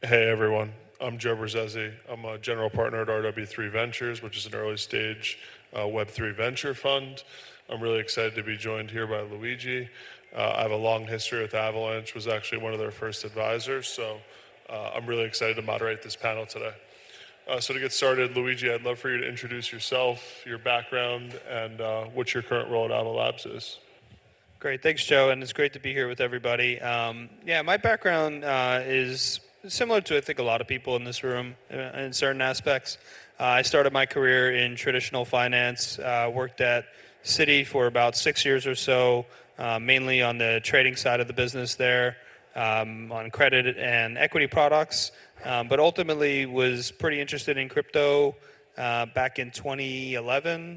Hey everyone, I'm Joe Bruzzesi. I'm a general partner at RW3 Ventures, which is an early stage Web3 venture fund. I'm really excited to be joined here by Luigi. I have a long history with Avalanche, was actually one of their first advisors, so I'm really excited to moderate this panel today. So to get started, Luigi, I'd love for you to introduce yourself, your background, and what your current role at Ava Labs is. Great, thanks, Joe, and it's great to be here with everybody. Yeah, my background is similar to I think a lot of people in this room in certain aspects. I started my career in traditional finance, worked at Citi for about 6 years or so, mainly on the trading side of the business there, on credit and equity products, but ultimately was pretty interested in crypto back in 2011.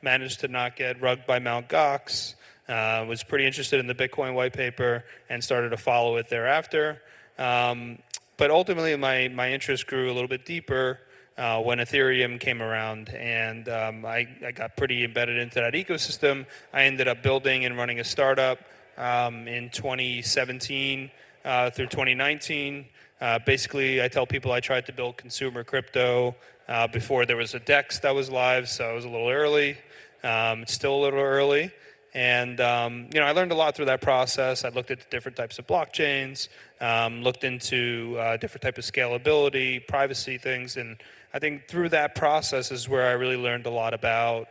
Managed to not get rugged by Mt. Gox. Was pretty interested in the Bitcoin white paper and started to follow it thereafter. But ultimately, my interest grew a little bit deeper when Ethereum came around, and I got pretty embedded into that ecosystem. I ended up building and running a startup in 2017 through 2019. Basically, I tell people I tried to build consumer crypto before there was a DEX that was live, so I was a little early. It's still a little early. And I learned a lot through that process. I looked at different types of blockchains, looked into different type of scalability, privacy things, and I think through that process is where I really learned a lot about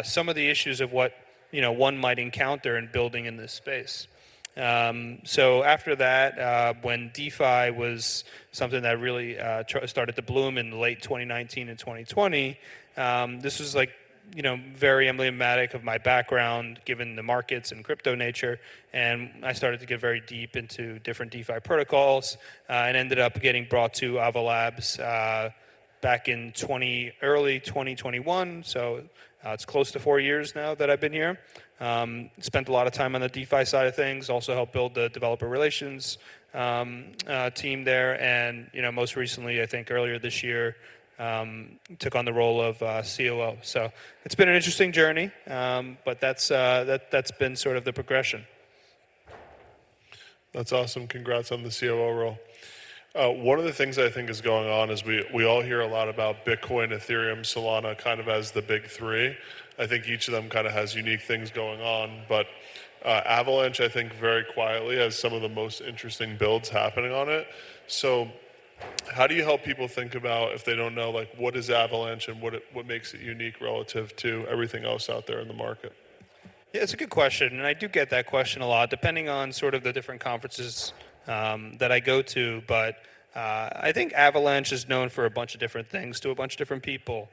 some of the issues of what one might encounter in building in this space. So after that, when DeFi was something that really started to bloom in late 2019 and 2020, this was like very emblematic of my background, given the markets and crypto nature. And I started to get very deep into different DeFi protocols and ended up getting brought to Ava Labs back in early 2021. So it's close to 4 years now that I've been here. Spent a lot of time on the DeFi side of things, also helped build the developer relations team there. And most recently, I think earlier this year, took on the role of COO. So it's been an interesting journey, but that's been sort of the progression. That's awesome. Congrats on the COO role. One of the things I think is going on is we all hear a lot about Bitcoin, Ethereum, Solana kind of as the big three. I think each of them kind of has unique things going on, but Avalanche, I think very quietly has some of the most interesting builds happening on it. So how do you help people think about, if they don't know, like what is Avalanche and what makes it unique relative to everything else out there in the market? Yeah, it's a good question, and I do get that question a lot, depending on sort of the different conferences that I go to. But I think Avalanche is known for a bunch of different things to a bunch of different people.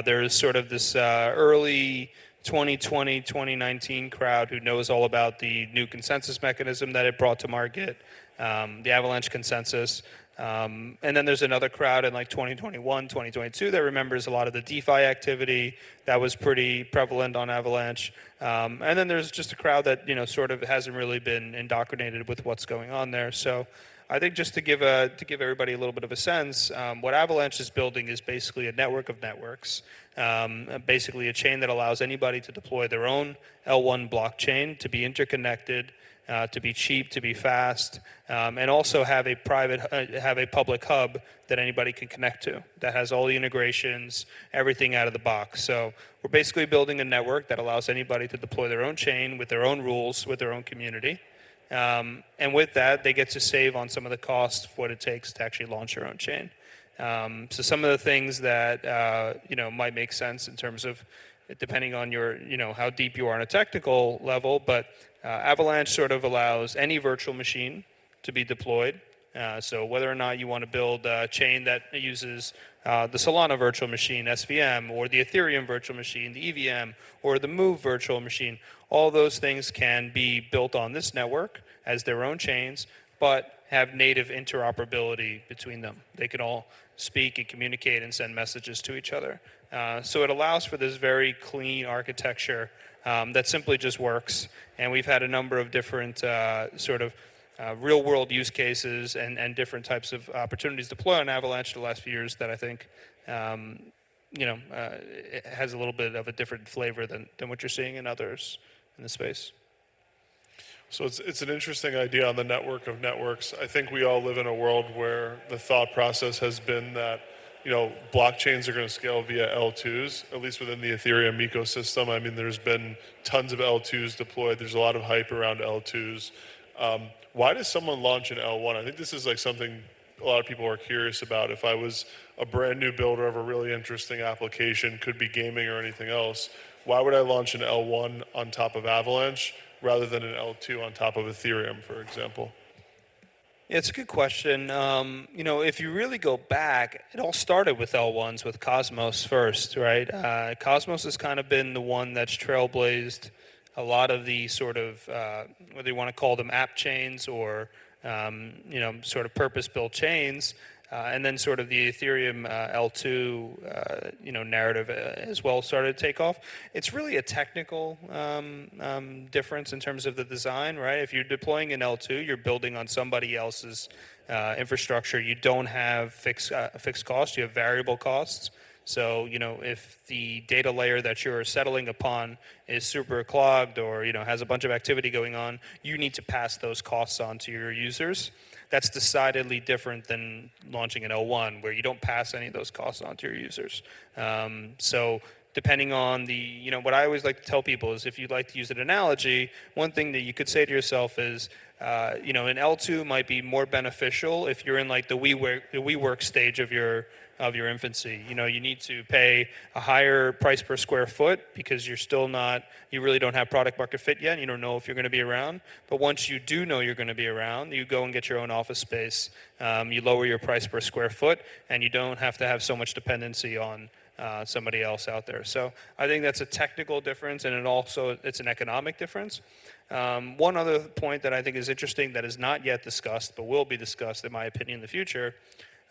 There's sort of this early 2020, 2019 crowd who knows all about the new consensus mechanism that it brought to market, the Avalanche consensus. And then there's another crowd in like 2021, 2022 that remembers a lot of the DeFi activity that was pretty prevalent on Avalanche. And then there's just a crowd that sort of hasn't really been indoctrinated with what's going on there. So I think just to give everybody a little bit of a sense, what Avalanche is building is basically a network of networks, basically a chain that allows anybody to deploy their own L1 blockchain to be interconnected, to be cheap, to be fast, and also have a public hub that anybody can connect to that has all the integrations, everything out of the box. So we're basically building a network that allows anybody to deploy their own chain with their own rules, with their own community. And with that, they get to save on some of the cost of what it takes to actually launch their own chain. So some of the things that might make sense in terms of depending on your how deep you are on a technical level, but Avalanche sort of allows any virtual machine to be deployed. So whether or not you want to build a chain that uses the Solana virtual machine, SVM, or the Ethereum virtual machine, the EVM, or the Move virtual machine, all those things can be built on this network as their own chains, but have native interoperability between them. They can all speak and communicate and send messages to each other. So it allows for this very clean architecture that simply just works. And we've had a number of different real-world use cases and different types of opportunities deployed on Avalanche the last few years that I think it has a little bit of a different flavor than what you're seeing in others in the space. So it's an interesting idea on the network of networks. I think we all live in a world where the thought process has been that blockchains are going to scale via L2s, at least within the Ethereum ecosystem. I mean, there's been tons of L2s deployed. There's a lot of hype around L2s. Why does someone launch an L1? I think this is like something a lot of people are curious about. If I was a brand new builder of a really interesting application, could be gaming or anything else, why would I launch an L1 on top of Avalanche rather than an L2 on top of Ethereum, for example? Yeah, it's a good question. If you really go back, it all started with L1s with Cosmos first, right? Cosmos has kind of been the one that's trailblazed a lot of the sort of, whether you want to call them app chains or, sort of purpose-built chains. And then sort of the Ethereum L2, narrative as well started to take off. It's really a technical difference in terms of the design, right? If you're deploying an L2, you're building on somebody else's infrastructure. You don't have fixed costs. You have variable costs. So, if the data layer that you're settling upon is super clogged or, has a bunch of activity going on, you need to pass those costs on to your users. That's decidedly different than launching an L1 where you don't pass any of those costs on to your users. So depending on what I always like to tell people is if you'd like to use an analogy, one thing that you could say to yourself is, an L2 might be more beneficial if you're in like the WeWork stage of your infancy. You need to pay a higher price per square foot because you really don't have product market fit yet, and you don't know if you're going to be around. But once you do know you're going to be around, you go and get your own office space. You lower your price per square foot, and you don't have to have so much dependency on somebody else out there. So I think that's a technical difference, and it's an economic difference. One other point that I think is interesting that is not yet discussed, but will be discussed, in my opinion, in the future,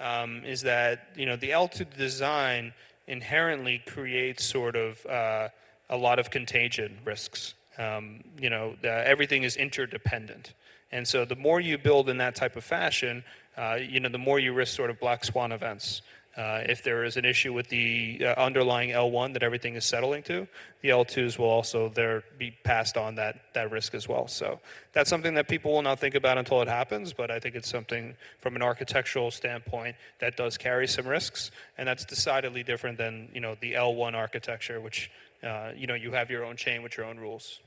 is that the L2 design inherently creates sort of a lot of contagion risks. Everything is interdependent, and so the more you build in that type of fashion, the more you risk sort of black swan events. If there is an issue with the underlying L1 that everything is settling to, the L2s will also be passed on that risk as well. So that's something that people will not think about until it happens, but I think it's something from an architectural standpoint that does carry some risks, and that's decidedly different than the L1 architecture, which you have your own chain with your own rules.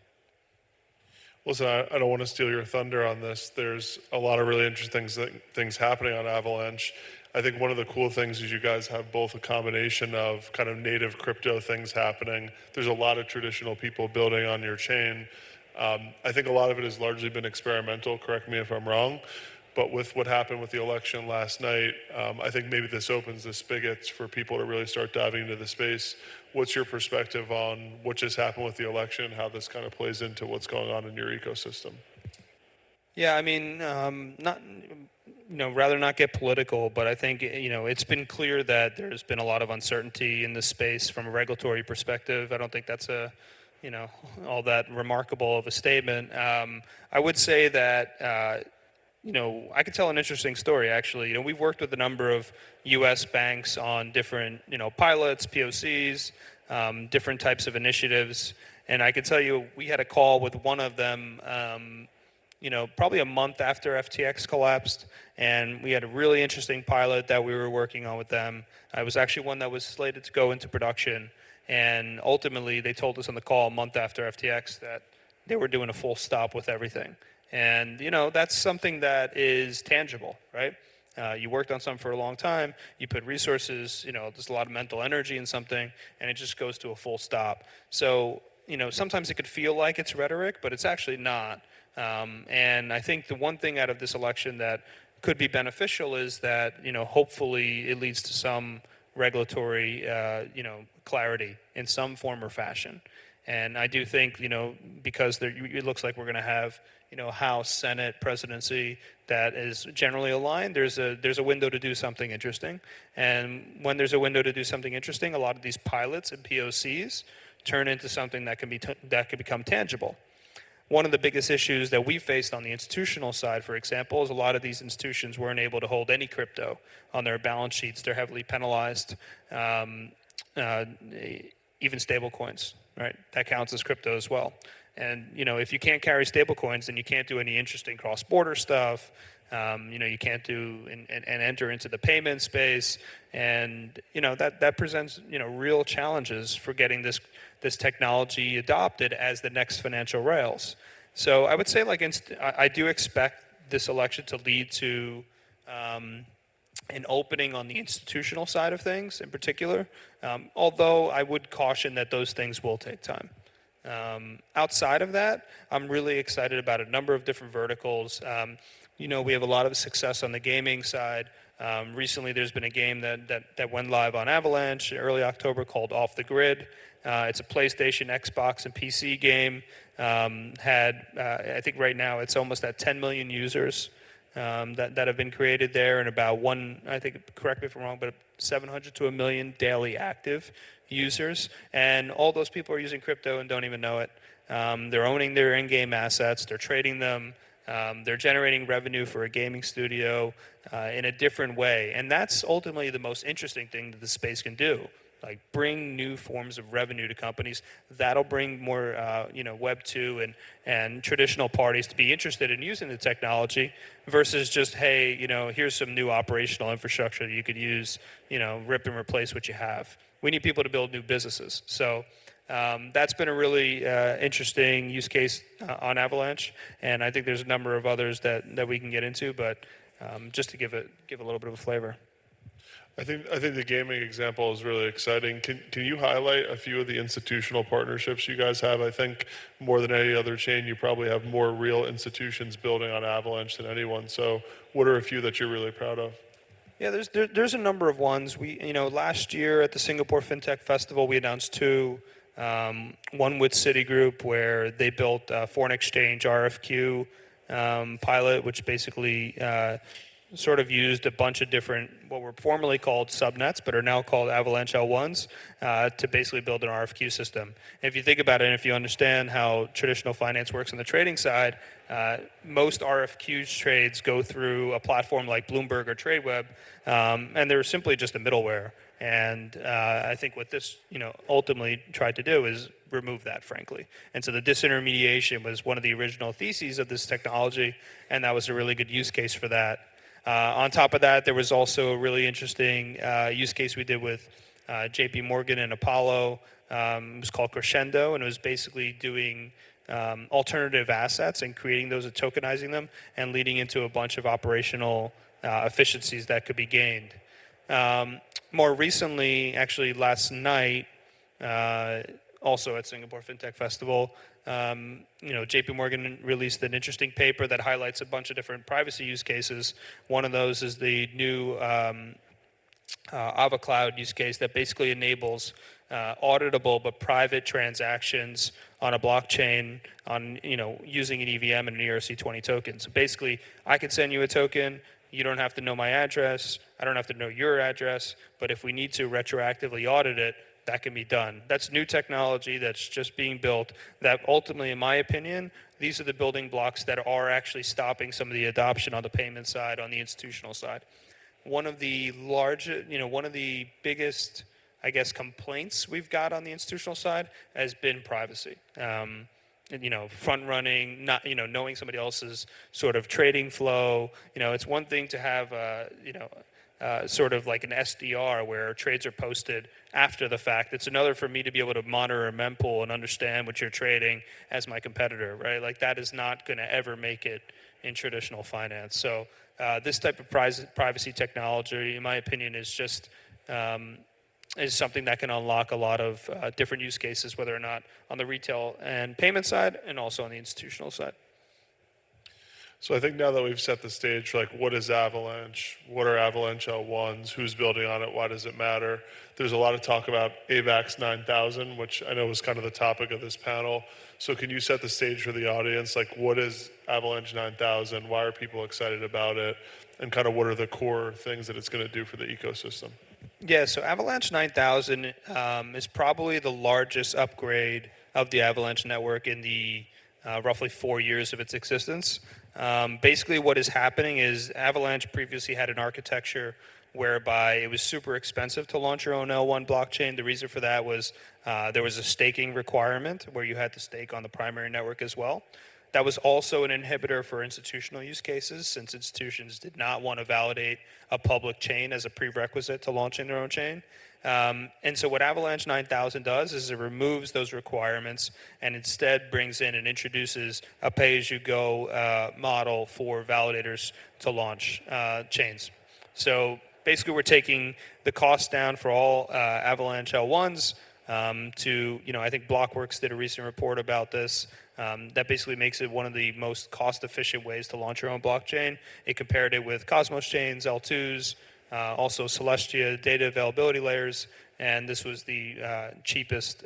Listen, I don't want to steal your thunder on this. There's a lot of really interesting things happening on Avalanche. I think one of the cool things is you guys have both a combination of kind of native crypto things happening. There's a lot of traditional people building on your chain. I think a lot of it has largely been experimental, correct me if I'm wrong. But with what happened with the election last night, I think maybe this opens the spigots for people to really start diving into the space. What's your perspective on what just happened with the election, how this kind of plays into what's going on in your ecosystem? Yeah, I mean, rather not get political, but I think, it's been clear that there's been a lot of uncertainty in this space from a regulatory perspective. I don't think that's all that remarkable of a statement. I would say that, I could tell an interesting story, actually. We've worked with a number of U.S. banks on different, pilots, POCs, different types of initiatives. And I could tell you, we had a call with one of them, probably a month after FTX collapsed, and we had a really interesting pilot that we were working on with them. It was actually one that was slated to go into production, and ultimately they told us on the call a month after FTX that they were doing a full stop with everything. And, that's something that is tangible, right? You worked on something for a long time, you put resources, there's a lot of mental energy in something, and it just goes to a full stop. So, sometimes it could feel like it's rhetoric, but it's actually not. And I think the one thing out of this election that could be beneficial is that, hopefully it leads to some regulatory, clarity in some form or fashion. And I do think, because it looks like we're going to have, House, Senate, presidency that is generally aligned, there's a window to do something interesting. And when there's a window to do something interesting, a lot of these pilots and POCs turn into something that can become tangible. One of the biggest issues that we faced on the institutional side, for example, is a lot of these institutions weren't able to hold any crypto on their balance sheets. They're heavily penalized, even stable coins, right? That counts as crypto as well. And if you can't carry stablecoins, then you can't do any interesting cross-border stuff. You can't do and enter into the payment space, and that presents real challenges for getting this technology adopted as the next financial rails. So I would say I do expect this election to lead to an opening on the institutional side of things in particular, although I would caution that those things will take time. Outside of that, I'm really excited about a number of different verticals. We have a lot of success on the gaming side. Recently, there's been a game that went live on Avalanche in early October called Off the Grid. It's a PlayStation, Xbox, and PC game. I think right now it's almost at 10 million users that have been created there, and about I think, correct me if I'm wrong, but 700 to a million daily active users. And all those people are using crypto and don't even know it. They're owning their in-game assets. They're trading them. They're generating revenue for a gaming studio in a different way. And that's ultimately the most interesting thing that the space can do. Like, bring new forms of revenue to companies. That'll bring more, Web 2 and traditional parties to be interested in using the technology versus just, hey, here's some new operational infrastructure that you could use, rip and replace what you have. We need people to build new businesses. So that's been a really interesting use case on Avalanche, and I think there's a number of others that we can get into, but just to give a little bit of a flavor. I think the gaming example is really exciting. Can you highlight a few of the institutional partnerships you guys have? I think more than any other chain, you probably have more real institutions building on Avalanche than anyone. So what are a few that you're really proud of? Yeah, there's a number of ones. Last year at the Singapore FinTech Festival, we announced two. One with Citigroup, where they built a foreign exchange RFQ pilot, which basically sort of used a bunch of different, what were formerly called subnets, but are now called Avalanche L1s, to basically build an RFQ system. And if you think about it, and if you understand how traditional finance works on the trading side, most RFQ trades go through a platform like Bloomberg or Tradeweb, and they're simply just a middleware. And I think what this, ultimately tried to do is remove that, frankly. And so the disintermediation was one of the original theses of this technology, and that was a really good use case for that. On top of that, there was also a really interesting use case we did with JP Morgan and Apollo. It was called Crescendo, and it was basically doing alternative assets and creating those and tokenizing them and leading into a bunch of operational efficiencies that could be gained. More recently, actually last night, also at Singapore FinTech Festival, JP Morgan released an interesting paper that highlights a bunch of different privacy use cases. One of those is the new Ava Cloud use case that basically enables auditable but private transactions on a blockchain using an EVM and an ERC20 token. So basically, I can send you a token. You don't have to know my address. I don't have to know your address. But if we need to retroactively audit it, that can be done. That's new technology that's just being built that ultimately, in my opinion, these are the building blocks that are actually stopping some of the adoption on the payment side, on the institutional side. One of the biggest, I guess, complaints we've got on the institutional side has been privacy. Front running, not knowing somebody else's sort of trading flow. It's one thing to have sort of like an SDR where trades are posted after the fact. It's another for me to be able to monitor a mempool and understand what you're trading as my competitor, right? Like, that is not going to ever make it in traditional finance. So this type of privacy technology, in my opinion, is just is something that can unlock a lot of different use cases, whether or not on the retail and payment side and also on the institutional side. So I think now that we've set the stage for what is Avalanche, what are Avalanche L1s, who's building on it, why does it matter? There's a lot of talk about Avalanche9000, which I know was kind of the topic of this panel. So can you set the stage for the audience? What is Avalanche9000? Why are people excited about it? And kind of what are the core things that it's going to do for the ecosystem? Yeah, so Avalanche9000 is probably the largest upgrade of the Avalanche network in the roughly 4 years of its existence. Basically, what is happening is Avalanche previously had an architecture whereby it was super expensive to launch your own L1 blockchain. The reason for that was there was a staking requirement where you had to stake on the primary network as well. That was also an inhibitor for institutional use cases, since institutions did not want to validate a public chain as a prerequisite to launching their own chain. And so what Avalanche9000 does is it removes those requirements and instead brings in and introduces a pay-as-you-go model for validators to launch chains. So basically, we're taking the cost down for all Avalanche L1s to, I think Blockworks did a recent report about this. That basically makes it one of the most cost-efficient ways to launch your own blockchain. It compared it with Cosmos chains, L2s, also Celestia data availability layers, and this was the cheapest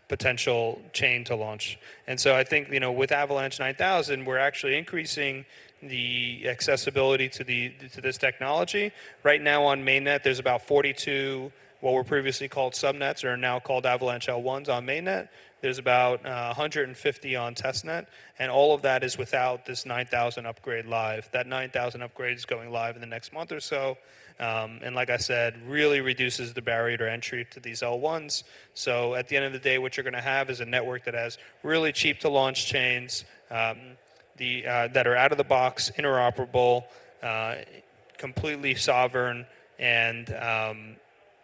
potential chain to launch. And so I think, with Avalanche9000, we're actually increasing the accessibility to this technology. Right now on mainnet, there's about 42 what were previously called subnets or are now called Avalanche L1s on mainnet. There's about 150 on testnet, and all of that is without this 9,000 upgrade live. That 9,000 upgrade is going live in the next month or so, and like I said, really reduces the barrier to entry to these L1s. So at the end of the day, what you're going to have is a network that has really cheap to launch chains, that are out of the box, interoperable, completely sovereign, and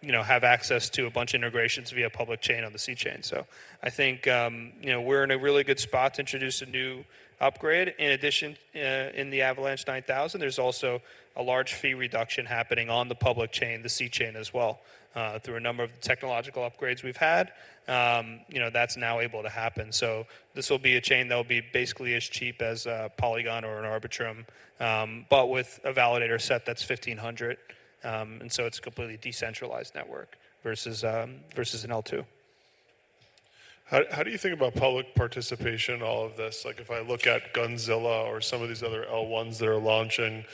have access to a bunch of integrations via public chain on the C chain. So I think we're in a really good spot to introduce a new upgrade. In addition, in the Avalanche9000, there's also a large fee reduction happening on the public chain, the C chain as well, through a number of technological upgrades we've had. That's now able to happen. So this will be a chain that will be basically as cheap as Polygon or an Arbitrum, but with a validator set that's 1,500. And so it's a completely decentralized network versus an L2. How do you think about public participation in all of this? Like if I look at Gunzilla or some of these other L1s that are launching,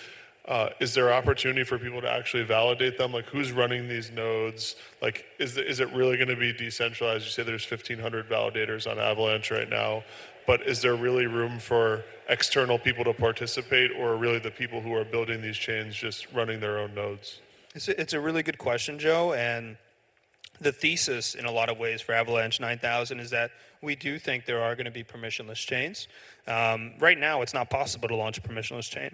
is there opportunity for people to actually validate them? Like who's running these nodes? Like is it really going to be decentralized? You say there's 1,500 validators on Avalanche right now, but is there really room for external people to participate, or are really the people who are building these chains just running their own nodes? It's a really good question, Joe, and the thesis in a lot of ways for Avalanche9000 is that we do think there are going to be permissionless chains. Right now, it's not possible to launch a permissionless chain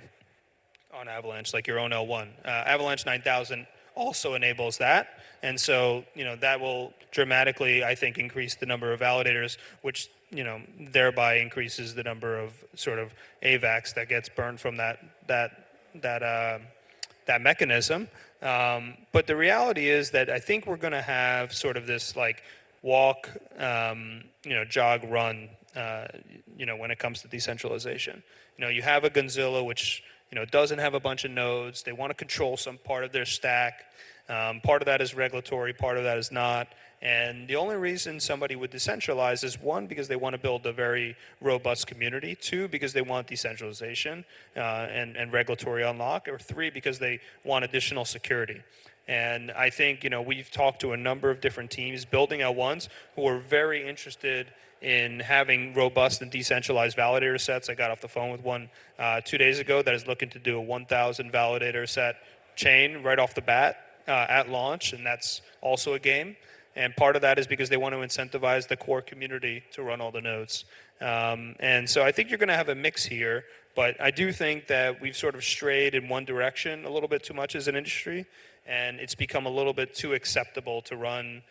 on Avalanche like your own L1. Avalanche9000 also enables that, and so that will dramatically, I think, increase the number of validators, which thereby increases the number of sort of AVAX that gets burned from that mechanism. But the reality is that I think we're going to have sort of this like walk, jog, run, when it comes to decentralization. You have a Gunzilla which doesn't have a bunch of nodes. They want to control some part of their stack. Part of that is regulatory, part of that is not. And the only reason somebody would decentralize is, one, because they want to build a very robust community, two, because they want decentralization and regulatory unlock, or three, because they want additional security. And I think, we've talked to a number of different teams building L1s who are very interested in having robust and decentralized validator sets. I got off the phone with one 2 days ago that is looking to do a 1,000 validator set chain right off the bat at launch, and that's also a game. And part of that is because they want to incentivize the core community to run all the nodes. And so I think you're going to have a mix here, but I do think that we've sort of strayed in one direction a little bit too much as an industry, and it's become a little bit too acceptable to run,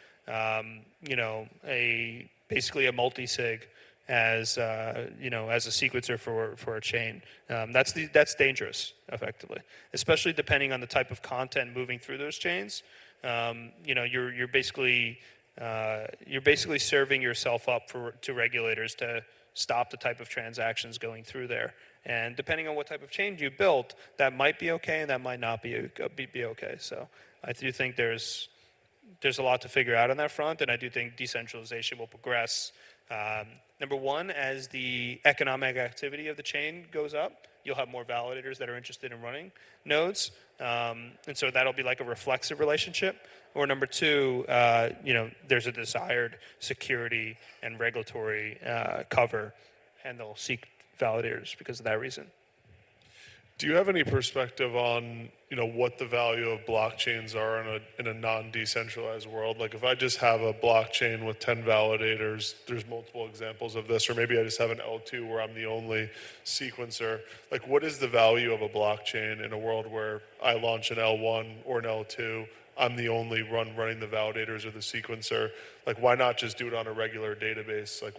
basically a multi-sig as a sequencer for a chain. That's dangerous, effectively, especially depending on the type of content moving through those chains. You're basically serving yourself up to regulators to stop the type of transactions going through there. And depending on what type of chain you built, that might be okay and that might not be okay. So I do think there's a lot to figure out on that front, and I do think decentralization will progress. Number one, as the economic activity of the chain goes up, you'll have more validators that are interested in running nodes. And so that'll be like a reflexive relationship. Or number two, there's a desired security and regulatory cover. and they'll seek validators because of that reason. Do you have any perspective on, what the value of blockchains are in a non-decentralized world? Like if I just have a blockchain with 10 validators, there's multiple examples of this, or maybe I just have an L2 where I'm the only sequencer. Like what is the value of a blockchain in a world where I launch an L1 or an L2, I'm the only running the validators or the sequencer? Like why not just do it on a regular database? Like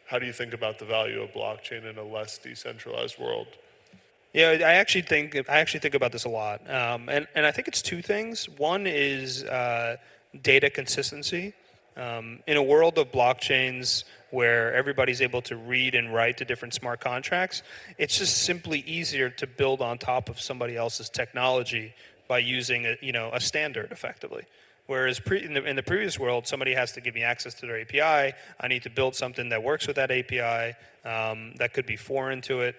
how do you think about the value of blockchain in a less decentralized world? Yeah, I actually think about this a lot, and I think it's two things. One is data consistency. In a world of blockchains where everybody's able to read and write to different smart contracts, it's just simply easier to build on top of somebody else's technology by using a standard effectively. Whereas in the previous world, somebody has to give me access to their API. I need to build something that works with that API that could be foreign to it.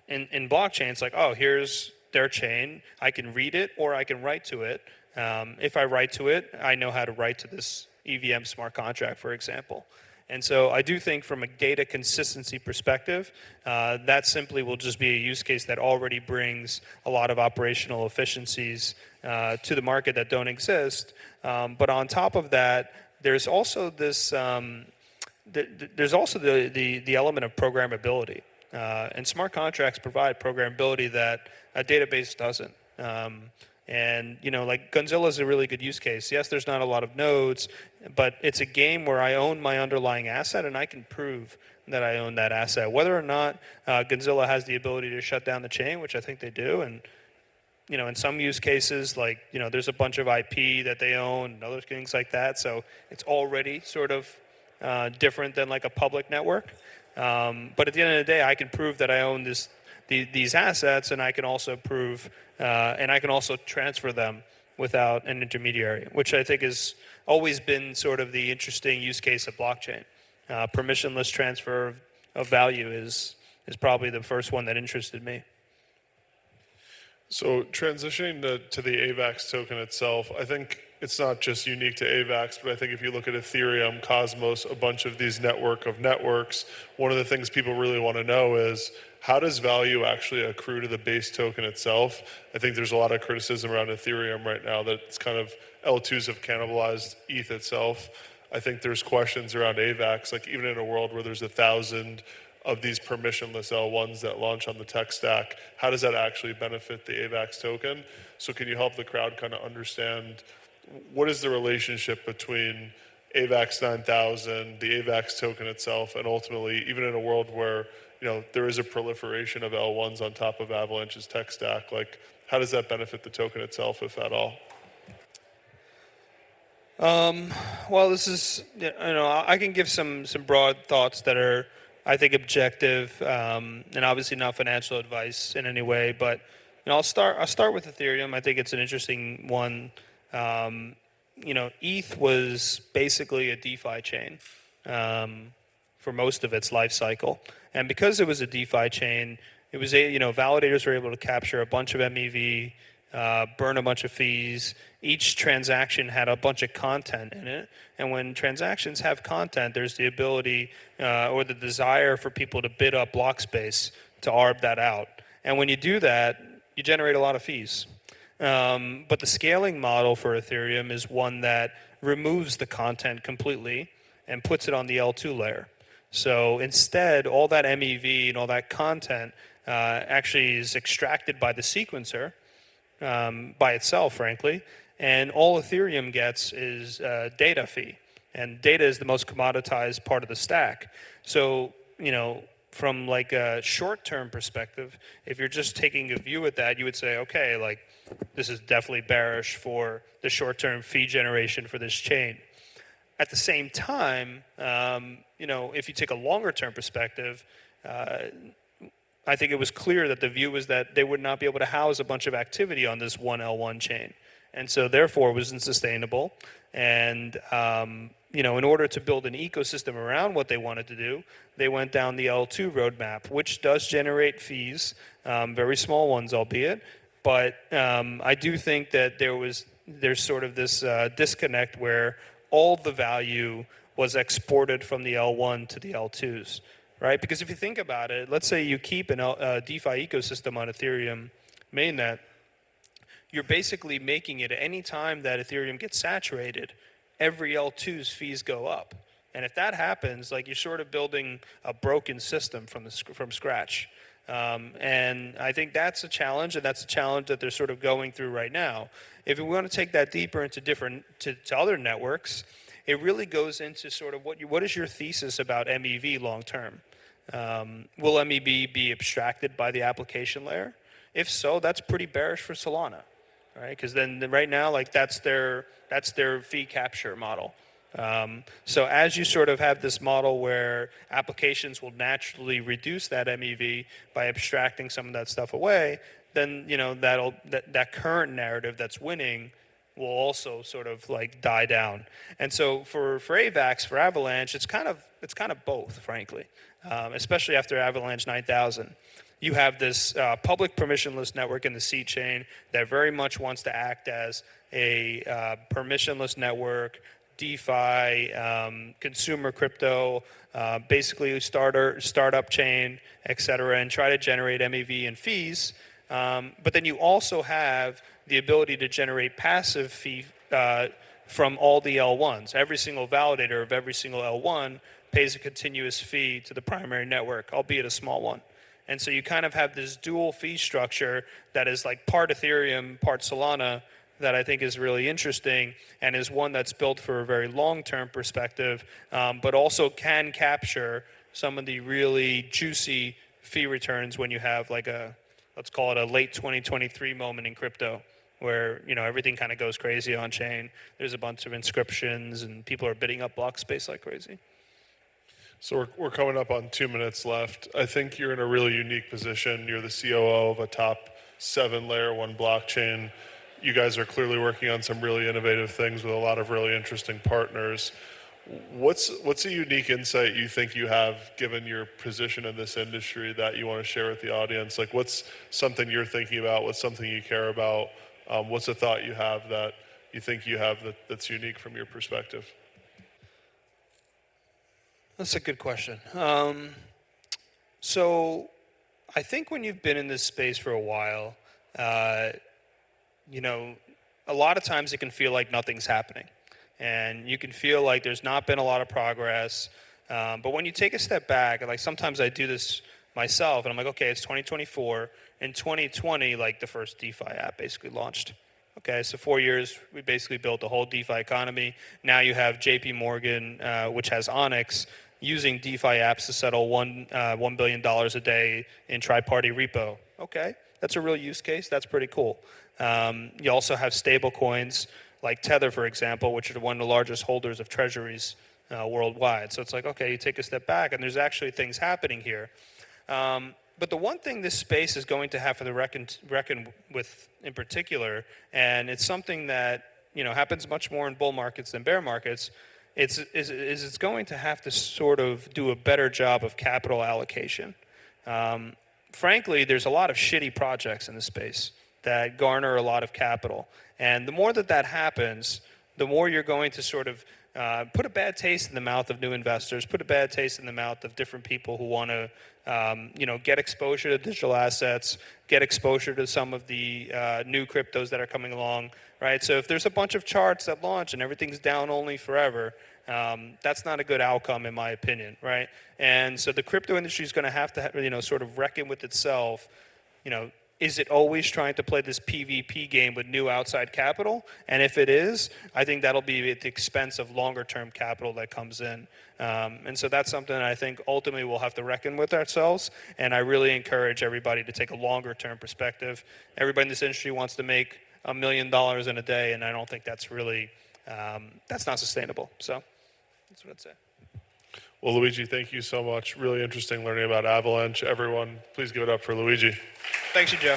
In blockchain, it's like, oh, here's their chain. I can read it or I can write to it. If I write to it, I know how to write to this EVM smart contract, for example. And so I do think from a data consistency perspective, that simply will just be a use case that already brings a lot of operational efficiencies to the market that don't exist. But on top of that, there's also this. There's also the element of programmability. And smart contracts provide programmability that a database doesn't. And like Gunzilla is a really good use case. Yes, there's not a lot of nodes, but it's a game where I own my underlying asset and I can prove that I own that asset. Whether or not Gunzilla has the ability to shut down the chain, which I think they do, and in some use cases, like there's a bunch of IP that they own and other things like that. So it's already sort of different than like a public network. But at the end of the day, I can prove that I own these assets, and I can also prove, and I can also transfer them without an intermediary, which I think has always been sort of the interesting use case of blockchain. Permissionless transfer of value is probably the first one that interested me. So transitioning to the AVAX token itself, I think it's not just unique to AVAX, but I think if you look at Ethereum, Cosmos, a bunch of these network of networks, one of the things people really want to know is how does value actually accrue to the base token itself? I think there's a lot of criticism around Ethereum right now that it's kind of L2s have cannibalized ETH itself. I think there's questions around AVAX, like even in a world where there's 1,000 of these permissionless L1s that launch on the tech stack, how does that actually benefit the AVAX token? So can you help the crowd kind of understand what is the relationship between Avalanche9000, the AVAX token itself, and ultimately, even in a world where there is a proliferation of L1s on top of Avalanche's tech stack, like how does that benefit the token itself, if at all? Well, this is I can give some broad thoughts that are, I think, objective, and obviously not financial advice in any way. But I'll start with Ethereum. I think it's an interesting one. ETH was basically a DeFi chain for most of its life cycle, and because it was a DeFi chain, it was validators were able to capture a bunch of MEV, burn a bunch of fees. Each transaction had a bunch of content in it, and when transactions have content, there's the ability or the desire for people to bid up block space to arb that out. And when you do that, you generate a lot of fees. But the scaling model for Ethereum is one that removes the content completely and puts it on the L2 layer. So instead, all that MEV and all that content actually is extracted by the sequencer by itself, frankly, and all Ethereum gets is data fee, and data is the most commoditized part of the stack. So from like a short-term perspective, if you're just taking a view at that, you would say, okay, like this is definitely bearish for the short-term fee generation for this chain. At the same time, if you take a longer-term perspective, I think it was clear that the view was that they would not be able to house a bunch of activity on this one L1 chain. And so therefore it wasn't sustainable. And, in order to build an ecosystem around what they wanted to do, they went down the L2 roadmap, which does generate fees, very small ones albeit. But I do think that there's sort of this disconnect where all the value was exported from the L1 to the L2s. right? Because if you think about it, let's say you keep a DeFi ecosystem on Ethereum mainnet, you're basically making it any time that Ethereum gets saturated, every L2's fees go up. And if that happens, like you're sort of building a broken system from scratch. And I think that's a challenge, and that's a challenge that they're sort of going through right now. If we want to take that deeper into to other networks, it really goes into sort of what is your thesis about MEV long term? Will MEV be abstracted by the application layer? If so, that's pretty bearish for Solana, right? Because then right now, like that's their fee capture model. So as you sort of have this model where applications will naturally reduce that MEV by abstracting some of that stuff away, then that current narrative that's winning will also sort of like die down. And so for AVAX, for Avalanche, it's kind of both, frankly, especially after Avalanche9000. You have this public permissionless network in the C chain that very much wants to act as a permissionless network, DeFi, consumer crypto, basically startup chain, et cetera, and try to generate MEV and fees. But then you also have the ability to generate passive fee from all the L1s. Every single validator of every single L1 pays a continuous fee to the primary network, albeit a small one. And so you kind of have this dual fee structure that is like part Ethereum, part Solana, that I think is really interesting and is one that's built for a very long-term perspective, but also can capture some of the really juicy fee returns when you have like let's call it a late 2023 moment in crypto, where everything kind of goes crazy on chain. There's a bunch of inscriptions and people are bidding up block space like crazy. So we're coming up on 2 minutes left. I think you're in a really unique position. You're the COO of a top 7 layer 1 blockchain. You guys are clearly working on some really innovative things with a lot of really interesting partners. What's a unique insight you think you have, given your position in this industry, that you want to share with the audience? Like, what's something you're thinking about? What's something you care about? What's a thought you have that you think you have that's unique from your perspective? That's a good question. So I think when you've been in this space for a while, a lot of times it can feel like nothing's happening. And you can feel like there's not been a lot of progress. But when you take a step back, and like sometimes I do this myself, and I'm like, okay, it's 2024. In 2020, like the first DeFi app basically launched. Okay, so 4 years, we basically built the whole DeFi economy. Now you have JP Morgan, which has Onyx, using DeFi apps to settle $1 billion a day in tri-party repo. Okay, that's a real use case. That's pretty cool. You also have stable coins like Tether, for example, which are one of the largest holders of treasuries worldwide. So it's like, okay, you take a step back, and there's actually things happening here. But the one thing this space is going to have to reckon with in particular, and it's something that happens much more in bull markets than bear markets, it's going to have to sort of do a better job of capital allocation. Frankly, there's a lot of shitty projects in the space that garner a lot of capital. And the more that happens, the more you're going to sort of put a bad taste in the mouth of new investors, put a bad taste in the mouth of different people who want to get exposure to digital assets, get exposure to some of the new cryptos that are coming along, right? So if there's a bunch of charts that launch and everything's down only forever, that's not a good outcome in my opinion, right? And so the crypto industry is going to have to, sort of reckon with itself, is it always trying to play this PvP game with new outside capital? And if it is, I think that'll be at the expense of longer-term capital that comes in. And so that's something that I think ultimately we'll have to reckon with ourselves. And I really encourage everybody to take a longer-term perspective. Everybody in this industry wants to make $1 million in a day, and I don't think that's really, that's not sustainable. So that's what I'd say. Well, Luigi, thank you so much. Really interesting learning about Avalanche. Everyone, please give it up for Luigi. Thanks, you, Joe.